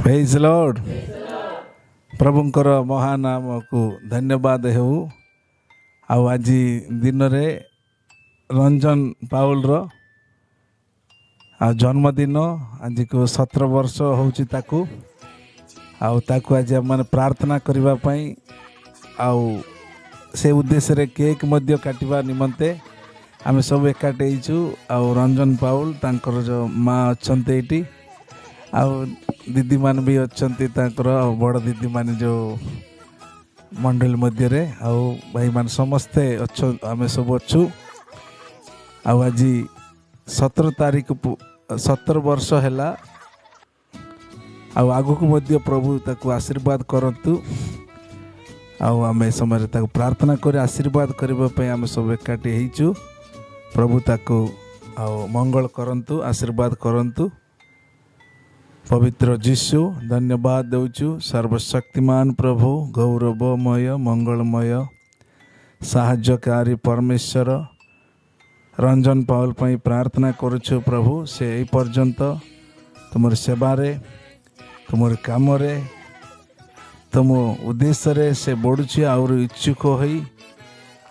Praise Lord. प्रभुंकर Mahanama को धन्यवाद हेउ। आज दिन रे रंजन पाउल रो जन्मदिन आज को 17 वर्ष होची ताकू आज मैंने प्रार्थना करबा पई से उद्देश्य रे केक मध्य काटिबा निमंते आमे सब एकाटे हेचु। रंजन पाउल तांकर जो माँ अच्छंते एटी दीदी मान भी अच्छंती तांकर बड़ दीदी मान जो मंडल मध्य रे भाई मान समस्ते अच्छो आमे सब अच्छु। आज 17 तारीख 17 वर्ष हैला आगु को मध्य प्रभु ताकू आशीर्वाद करंतु। आमे समय ताकू प्रार्थना कर आशीर्वाद करबा पई आमे सब एकाटी हेचु। प्रभु ताकू मंगल करंतु आशीर्वाद करंतु। पवित्र जीशु धन्यवाद देउछु। सर्वशक्तिमान प्रभु गौरवमय मंगलमय साहाय्यकारी परमेश्वर रंजन पाउल पई प्रार्थना करुछु। प्रभु से ए पर्यंत तुमर सेवारे तुमर काम रे तुम उद्देश्य रे से बढ़ुछि और इच्छुक होई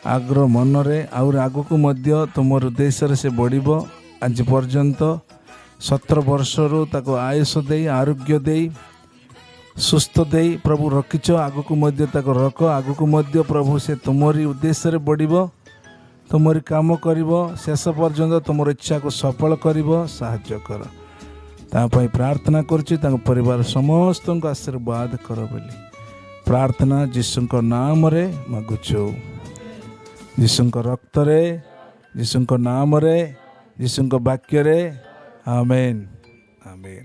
आग्रह मन रे और आगु को मध्य तुमर उद्देश्य रे से बढ़िबो। आज पर्यंत 17 वर्ष रो ताको आयुष दे आरोग्य दे सुस्थ दे प्रभु रखिछ। आगु को मध्य ताको रख आगु को मध्य प्रभु से तुमरी उद्देश्य रे बढ़िबो तुमरी काम करिबो शेष पर्यंत तुमर इच्छा को सफल करिबो साहाय्य कर। ता पई प्रार्थना करछि ताको परिवार समस्त को आशीर्वाद कर बोली प्रार्थना यीशु को नाम रे मागुछु। यीशु को रक्त रे यीशु को नाम रे यीशु को वाक्य रे आमेन आमेन।